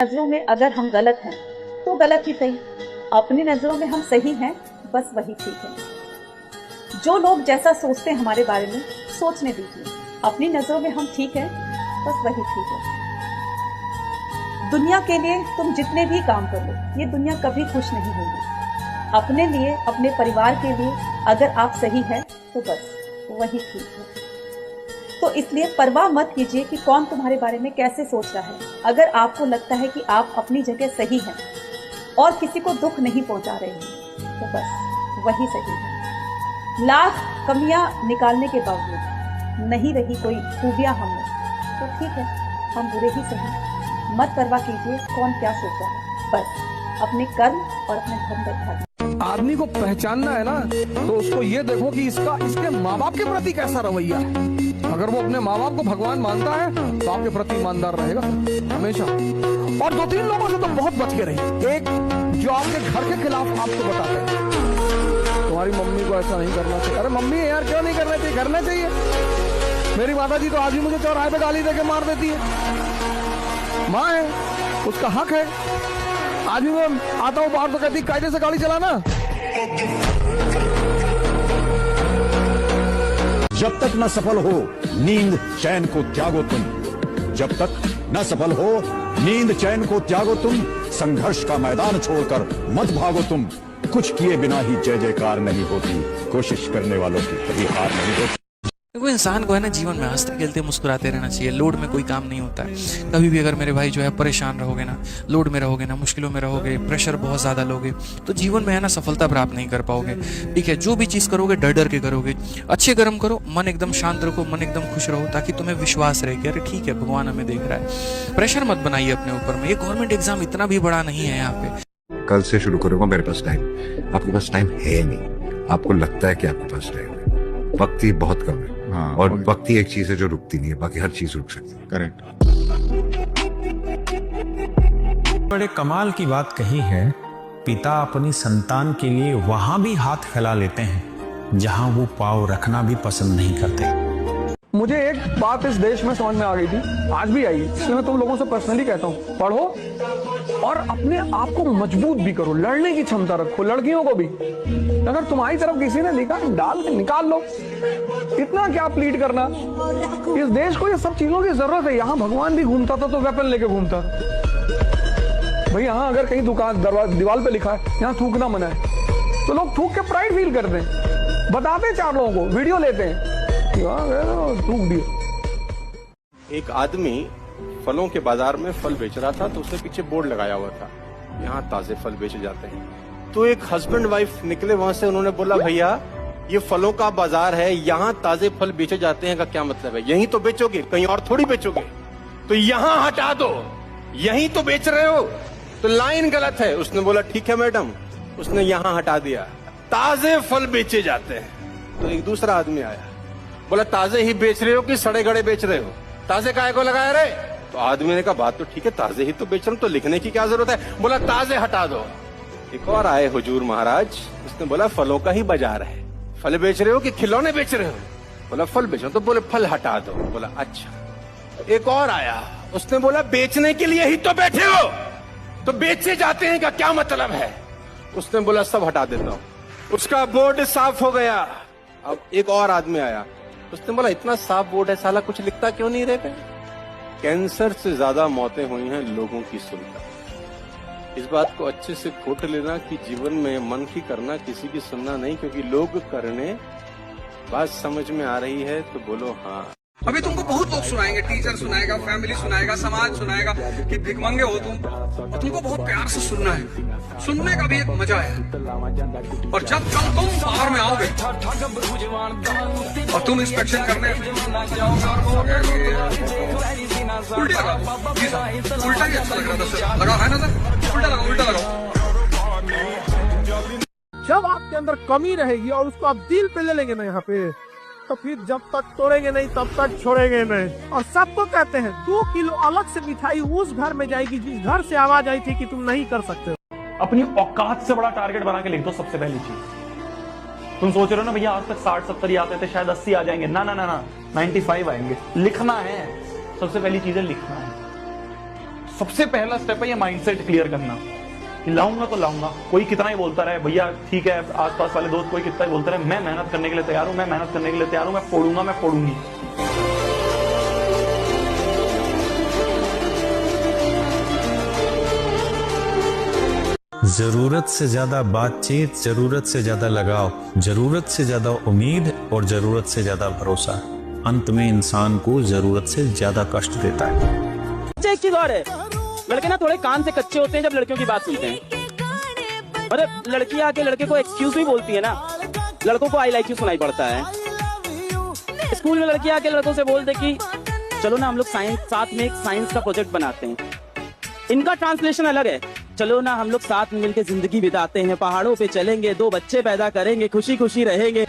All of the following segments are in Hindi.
नजरों में अगर हम गलत हैं तो गलत ही सही, अपनी नजरों में हम सही हैं, बस वही ठीक है। जो लोग जैसा सोचते हैं हमारे बारे में सोचने दीजिए, अपनी नजरों में हम ठीक हैं, बस वही ठीक है। दुनिया के लिए तुम जितने भी काम कर लो, ये दुनिया कभी खुश नहीं होगी। अपने लिए, अपने परिवार के लिए अगर आप सही हैं तो बस वही ठीक है। तो इसलिए परवाह मत कीजिए कि कौन तुम्हारे बारे में कैसे सोच रहा है। अगर आपको लगता है कि आप अपनी जगह सही हैं और किसी को दुख नहीं पहुंचा रहे हैं तो बस वही सही है। लाख कमियां निकालने के बावजूद नहीं रही कोई खूबियां हमें, तो ठीक है, हम बुरे ही सही। मत परवाह कीजिए कौन क्या सोच रहा है, बस अपने कर्म और अपने धर्म पर ध्यान। आदमी को पहचानना है ना, तो उसको ये देखो कि इसके माँ बाप के प्रति कैसा रवैया है। अगर वो अपने माँ बाप को भगवान मानता है तो आपके प्रति ईमानदार रहेगा हमेशा। और 2-3 लोगों से तो बहुत बच के रहिए। एक जो आपके घर के खिलाफ आपको बताते हैं तुम्हारी मम्मी को ऐसा नहीं करना चाहिए। अरे मम्मी यार क्यों नहीं करना चाहिए, करना चाहिए। मेरी माता जी तो आज भी मुझे चौराहे पे गाली देके मार देती है। माँ है, उसका हक है। आज भी मैं आता हूँ बाहर तो कहती कायदे से गाड़ी चलाना। जब तक न सफल हो नींद चैन को त्यागो तुम, जब तक न सफल हो नींद चैन को त्यागो तुम, संघर्ष का मैदान छोड़कर मत भागो तुम। कुछ किए बिना ही जय जयकार नहीं होती, कोशिश करने वालों की कभी हार नहीं होती। देखो इंसान को है ना जीवन में हंसते खेलते मुस्कुराते रहना चाहिए। लोड में कोई काम नहीं होता है। कभी भी अगर मेरे भाई जो है परेशान रहोगे ना, लोड में रहोगे ना, मुश्किलों में रहोगे, प्रेशर बहुत ज़्यादा लोगे, तो जीवन में है ना सफलता प्राप्त नहीं कर पाओगे। ठीक है, जो भी चीज़ करोगे डर डर के करोगे। अच्छे कर्म करो, मन एकदम शांत रखो, मन एकदम खुश रहो, ताकि तुम्हें विश्वास रहे कि अरे ठीक है भगवान हमें देख रहा है। प्रेशर मत बनाइए अपने ऊपर में। ये गवर्नमेंट एग्जाम इतना भी बड़ा नहीं है यहाँ पे। कल से शुरू करूंगा, मेरे पास टाइम। आपके पास टाइम है नहीं, आपको लगता है कि आपके पास टाइम है। वक्त ही बहुत कम है। हाँ, और वक्त ही एक चीज है जो रुकती नहीं है, बाकी हर चीज रुक सकती है। करेक्ट। बड़े कमाल की बात कही है। पिता अपनी संतान के लिए वहां भी हाथ फैला लेते हैं जहां वो पाँव रखना भी पसंद नहीं करते। मुझे एक बात इस देश में समझ में आ गई थी, आज भी आई, इसलिए मैं तुम लोगों से पर्सनली कहता हूँ, पढ़ो और अपने आप को मजबूत भी करो, लड़ने की क्षमता रखो। लड़कियों को भी अगर तुम्हारी तरफ किसी ने देखा डाल के निकाल लो। इतना क्या प्लीड करना। इस देश को ये सब चीजों की जरूरत है। यहाँ भगवान भी घूमता था तो वेपन लेके घूमता था भाई। यहाँ अगर कहीं दुकान दीवार पे लिखा है यहाँ थूकना मना है, तो लोग थूक के प्राइड फील करते हैं, बताते हैं 4 लोगों को, वीडियो लेते हैं, थूक दिए। एक आदमी फलों के बाजार में फल बेच रहा था, तो उसके पीछे बोर्ड लगाया हुआ था, यहाँ ताजे फल बेचे जाते हैं। तो एक हस्बैंड वाइफ निकले वहां से, उन्होंने बोला भैया ये फलों का बाजार है, यहाँ ताजे फल बेचे जाते हैं का क्या मतलब है? यहीं तो बेचोगे, कहीं और थोड़ी बेचोगे, तो यहाँ हटा दो, यहीं तो बेच रहे हो, तो लाइन गलत है। उसने बोला ठीक है मैडम, उसने यहाँ हटा दिया, ताजे फल बेचे जाते हैं। तो एक दूसरा आदमी आया, बोला ताजे ही बेच रहे हो कि सड़े गड़े बेच रहे हो? ताजे काहे को लगाया रे? तो आदमी ने कहा बात तो ठीक है, ताजे ही तो बेच रहा हूं, तो लिखने की क्या जरूरत है? बोला ताजे हटा दो। एक और आए हुजूर महाराज, उसने बोला फलों का ही बाजार है, फल बेच रहे हो कि खिलौने बेच रहे हो? बोला फल बेच रहा हूं। तो बोले फल हटा दो। बोला अच्छा। एक और आया, उसने बोला बेचने के लिए ही तो बैठे हो, तो बेचे जाते हैं का क्या मतलब है? उसने बोला सब हटा देता हूं। उसका बोर्ड साफ हो गया। अब एक और आदमी आया, उसने बोला इतना साफ बोर्ड है, साला कुछ लिखता क्यों नहीं रहते? कैंसर से ज्यादा मौतें हुई हैं लोगों की सुनकर। इस बात को अच्छे से खोट लेना कि जीवन में मन की करना, किसी की सुनना नहीं, क्योंकि लोग करने। बात समझ में आ रही है तो बोलो हाँ। अभी तुमको बहुत लोग सुनाएंगे, टीचर सुनाएगा, फैमिली सुनाएगा, समाज सुनाएगा कि भिखमंगे हो तुम, और तुमको बहुत प्यार से सुनना है। सुनने का भी एक मजा है। और जब कल तुम बाहर में आओगे और तुम इंस्पेक्शन करने उल्टा लगा, उल्टा ही अच्छा लग रहा था सर, लगा है ना सर, उल्टा लगा, उल्टा लगा। जब आपके अंदर कमी रहेगी और उसको आप दिल पे ले लेंगे ना यहाँ पे, तो फिर जब तक तोड़ेंगे नहीं तब तक छोड़ेंगे नहीं। और सबको कहते हैं 2 किलो अलग से मिठाई उस घर में जाएगी जिस घर से आवाज आई थी कि तुम नहीं कर सकते। अपनी औकात से बड़ा टारगेट बना के लिख दो। सबसे पहली चीज तुम सोच रहे हो ना भैया आज तक 60-70 ही आते थे, शायद 80 आ जाएंगे, ना ना ना ना 95 आएंगे। लिखना है, सबसे पहली चीज है लिखना है। सबसे पहला स्टेप है ये माइंडसेट क्लियर करना कि लाऊंगा तो लाऊंगा। कोई कितना ही बोलता रहे भैया, ठीक है, आसपास वाले दोस्त कोई कितना ही बोलता रहे, मैं मेहनत करने के लिए तैयार हूं, मैं मेहनत करने के लिए तैयार हूं, मैं फोड़ूंगा, मैं फोड़ूंगी। जरूरत से ज्यादा बातचीत, जरूरत से ज्यादा लगाव, जरूरत से ज्यादा उम्मीद और जरूरत से ज्यादा भरोसा अंत में इंसान को जरूरत से ज्यादा कष्ट देता है। एक चीज और है, लड़के ना थोड़े कान से कच्चे होते हैं जब लड़कियों की बात सुनते हैं। मतलब लड़कियां आके लड़के को एक्सक्यूज भी बोलती है ना, लड़कों को आई लाइक यू सुनाई पड़ता है। स्कूल में लड़कियां आके लड़कों से बोल दे कि चलो ना हम लोग साथ में एक साइंस का प्रोजेक्ट बनाते हैं। इनका ट्रांसलेशन अलग है, चलो ना हम लोग साथ में मिलकर जिंदगी बिताते हैं, पहाड़ों पे चलेंगे, 2 बच्चे पैदा करेंगे, खुशी खुशी रहेंगे।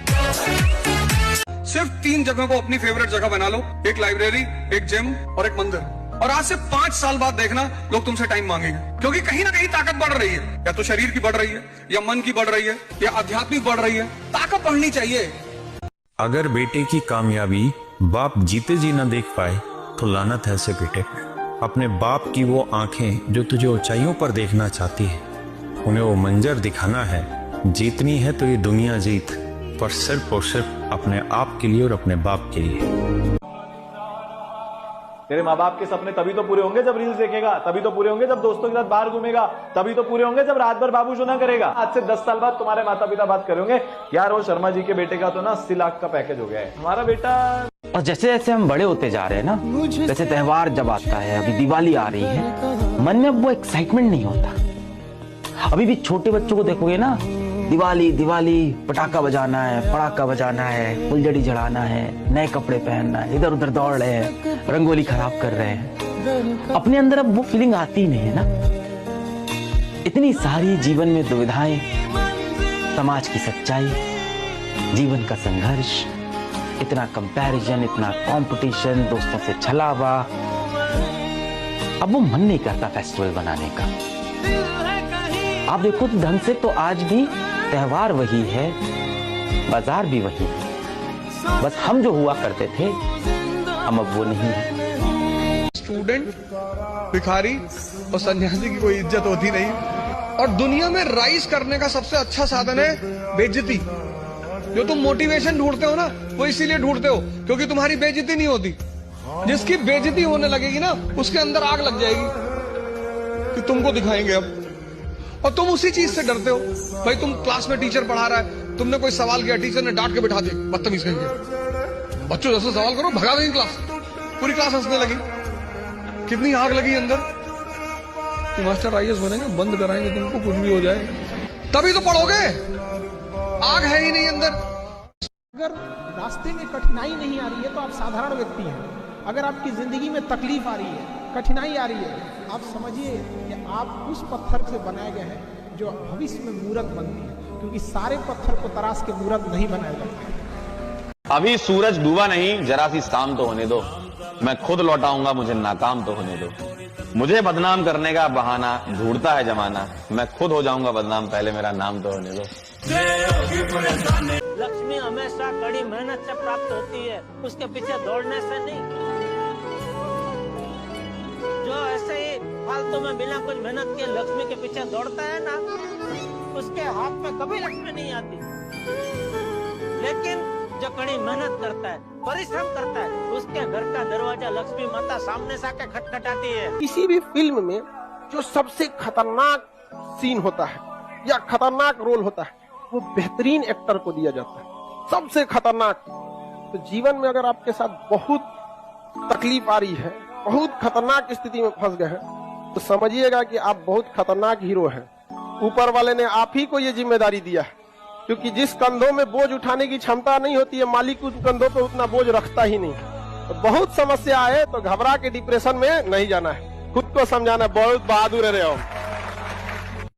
सिर्फ 3 जगह को अपनी फेवरेट जगह बना लो, एक लाइब्रेरी, एक जिम और एक मंदिर, और आज से 5 साल बाद देखना लोग तुमसे टाइम मांगेंगे, क्योंकि कहीं ना कहीं ताकत बढ़ रही है, या तो शरीर की बढ़ रही है, या मन की बढ़ रही है, या आध्यात्मिक बढ़ रही है। ताकत बढ़नी चाहिए। अगर बेटे की कामयाबी बाप जीते जी न देख पाए तो लानत है ऐसे बेटे पे। अपने बाप की वो आंखें जो तुझे ऊंचाइयों पर देखना चाहती है, उन्हें वो मंजर दिखाना है। जीतनी है तो ये दुनिया जीत, पर सिर्फ और सिर्फ अपने आप के लिए और अपने बाप के लिए। तेरे माँ बाप के सपने तभी तो पूरे होंगे जब रील्स देखेगा, तभी तो पूरे होंगे जब दोस्तों के साथ बाहर घूमेगा, तभी तो पूरे होंगे जब रात भर बाबू सोना करेगा। आज से 10 साल बाद तुम्हारे माता पिता बात करेंगे, यार वो शर्मा जी के बेटे का तो ना 80 लाख का पैकेज हो गया है, हमारा बेटा। और जैसे जैसे हम बड़े होते जा रहे हैं ना, जैसे त्योहार जब आता है, अभी दिवाली आ रही है, मन में अब वो एक्साइटमेंट नहीं होता। अभी भी छोटे बच्चों को देखोगे ना, दिवाली दिवाली, पटाखा बजाना है, पटाखा बजाना है, फुलझड़ी जलाना है, नए कपड़े पहनना है, इधर उधर दौड़ रहे हैं, रंगोली खराब कर रहे हैं। अपने अंदर अब वो फीलिंग आती नहीं है ना। इतनी सारी जीवन में दुविधाएं, समाज की सच्चाई, जीवन का संघर्ष, इतना कंपैरिजन, इतना कंपटीशन, दोस्तों से छलावा। अब वो मन नहीं करता फेस्टिवल बनाने का। आप देखो तो ढंग से तो आज भी त्योहार वही है, बाजार भी वही है, बस हम जो हुआ करते थे हम अब वो नहीं है। स्टूडेंट, भिखारी और सन्यासी की कोई इज्जत होती नहीं, और दुनिया में राइज करने का सबसे अच्छा साधन है बेइज्जती। जो तुम मोटिवेशन ढूंढते हो ना, वो इसीलिए ढूंढते हो क्योंकि तुम्हारी बेइज्जती नहीं होती। जिसकी बेइज्जती होने लगेगी ना, उसके अंदर आग लग जाएगी कि तुमको दिखाएंगे अब, और तुम उसी चीज से डरते हो। भाई तुम क्लास में टीचर पढ़ा रहा है, तुमने कोई सवाल किया, टीचर ने डांट के बिठा दिया, बदतमीज कहेंगे, बच्चों जैसे सवाल करो, भगा देंगे क्लास, पूरी क्लास हंसने लगी। कितनी आग लगी अंदर कि मास्टर आईएएस बनेंगे, बंद कराएंगे तुमको, कुछ भी हो जाए, तभी तो पढ़ोगे। आग है ही नहीं अंदर। अगर रास्ते में कठिनाई नहीं आ रही है तो आप साधारण व्यक्ति हैं। अगर आपकी जिंदगी में तकलीफ आ रही है, कठिनाई आ रही है, आप समझिए कि आप उस पत्थर से बनाए गए हैं जो भविष्य में मूर्त बनती है, क्योंकि सारे पत्थर को तराश के मूर्त नहीं बनाए जाते। अभी सूरज डूबा नहीं, जरा सी शाम तो होने दो, मैं खुद लौटाऊंगा, मुझे नाकाम तो होने दो। मुझे बदनाम करने का बहाना ढूंढता है जमाना, मैं खुद हो जाऊंगा बदनाम, पहले मेरा नाम तो होने दो। लक्ष्मी हमेशा कड़ी मेहनत से प्राप्त होती है, उसके पीछे दौड़ने से नहीं। जो ऐसे ही फालतू में बिना कुछ मेहनत के लक्ष्मी के पीछे दौड़ता है ना, उसके हाथ में कभी लक्ष्मी नहीं आती। लेकिन जो कड़ी मेहनत करता है, परिश्रम करता है, उसके घर का दरवाजा लक्ष्मी माता सामने से आके खटखटाती है। किसी भी फिल्म में जो सबसे खतरनाक सीन होता है या खतरनाक रोल होता है, वो बेहतरीन एक्टर को दिया जाता है, सबसे खतरनाक। तो जीवन में अगर आपके साथ बहुत तकलीफ आ रही है, बहुत खतरनाक स्थिति में फंस गए हैं, तो समझिएगा कि आप बहुत खतरनाक हीरो हैं। ऊपर वाले ने आप ही को ये जिम्मेदारी दिया है, क्योंकि जिस कंधों में बोझ उठाने की क्षमता नहीं होती है, मालिक उस कंधों पे उतना बोझ रखता ही नहीं। तो बहुत समस्या आए तो घबरा के डिप्रेशन में नहीं जाना है, खुद को समझाना है, बहुत बहादुर रहे हो।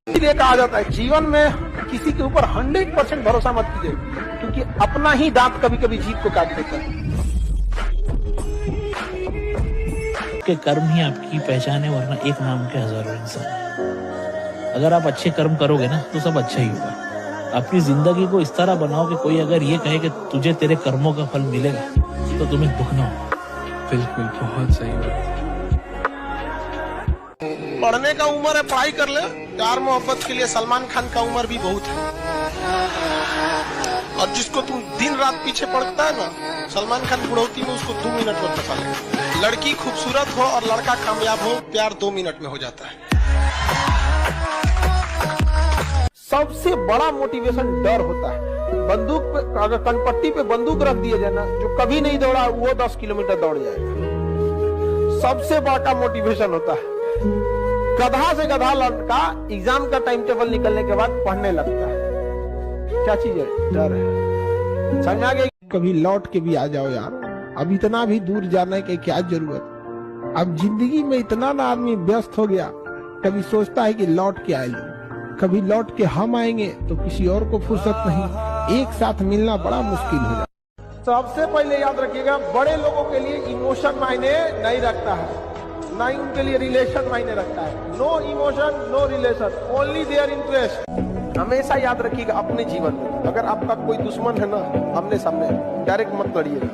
इसलिए कहा जाता है जीवन में किसी के ऊपर 100% भरोसा मत कीजिए, क्योंकि अपना ही दांत कभी कभी जीभ को काट देता है। के कर्म ही आपकी पहचान है, वरना एक नाम के हजारों इंसान। अगर आप अच्छे कर्म करोगे ना तो सब अच्छा ही होगा। अपनी जिंदगी को इस तरह बनाओ कि कोई अगर ये कहे कि तुझे तेरे कर्मों का फल मिलेगा तो तुम्हें दुख ना हो। बिल्कुल, बहुत सही बात। पढ़ने का उम्र है, पढ़ाई कर ले। प्यार मोहब्बत के लिए सलमान खान का उम्र भी बहुत है। और जिसको तुम दिन रात पीछे पड़ता है ना, सलमान खान बुढ़ौती में उसको 2 मिनट में फंसा लेगा। लड़की खूबसूरत हो और लड़का कामयाब हो, प्यार 2 मिनट में हो जाता है। सबसे बड़ा मोटिवेशन डर होता है। बंदूक पे, अगर कनपट्टी पे बंदूक रख दिया जाए ना, जो कभी नहीं दौड़ा वो 10 किलोमीटर दौड़ जाएगा। सबसे बड़ा मोटिवेशन होता है। गधा से गधा लड़का एग्जाम का टाइम टेबल निकलने के बाद पढ़ने लगता है। क्या चीज है? डर है। समझ आ गया? कभी लौट के भी आ जाओ यार, अब इतना भी दूर जाने की क्या जरूरत। अब जिंदगी में इतना ना आदमी व्यस्त हो गया, कभी सोचता है कि लौट के आए लोग, कभी लौट के हम आएंगे तो किसी और को फुर्सत नहीं। एक साथ मिलना बड़ा मुश्किल हो जाता। सबसे पहले याद रखिएगा, बड़े लोगों के लिए इमोशन मायने नहीं रखता है, ना ही उनके लिए रिलेशन मायने रखता है। No emotion no relation, only their interest. हमेशा याद रखिएगा अपने जीवन में, अगर आपका कोई दुश्मन है ना, आमने सामने डायरेक्ट मत लड़िएगा,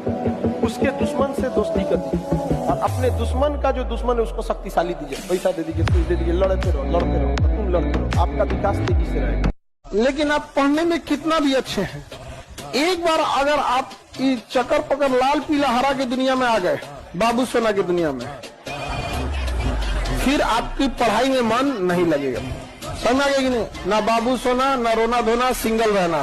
उसके दुश्मन से दोस्ती कर दीजिए। और अपने दुश्मन का जो दुश्मन है उसको शक्तिशाली दीजिए, पैसा दे दीजिए, कुछ दे दीजिए, लड़ते रहो, तुम लड़ते रहो, आपका विकास तेजी से रहेगा। लेकिन आप पढ़ने में कितना भी अच्छे हैं, एक बार अगर आप इस चक्कर पकड़ लाल पीला हरा की दुनिया में आ गए, बाबू सोना की दुनिया में, फिर आपकी पढ़ाई में मन नहीं लगेगा। समझ आ गया कि नहीं? ना बाबू सोना, ना रोना धोना, सिंगल रहना।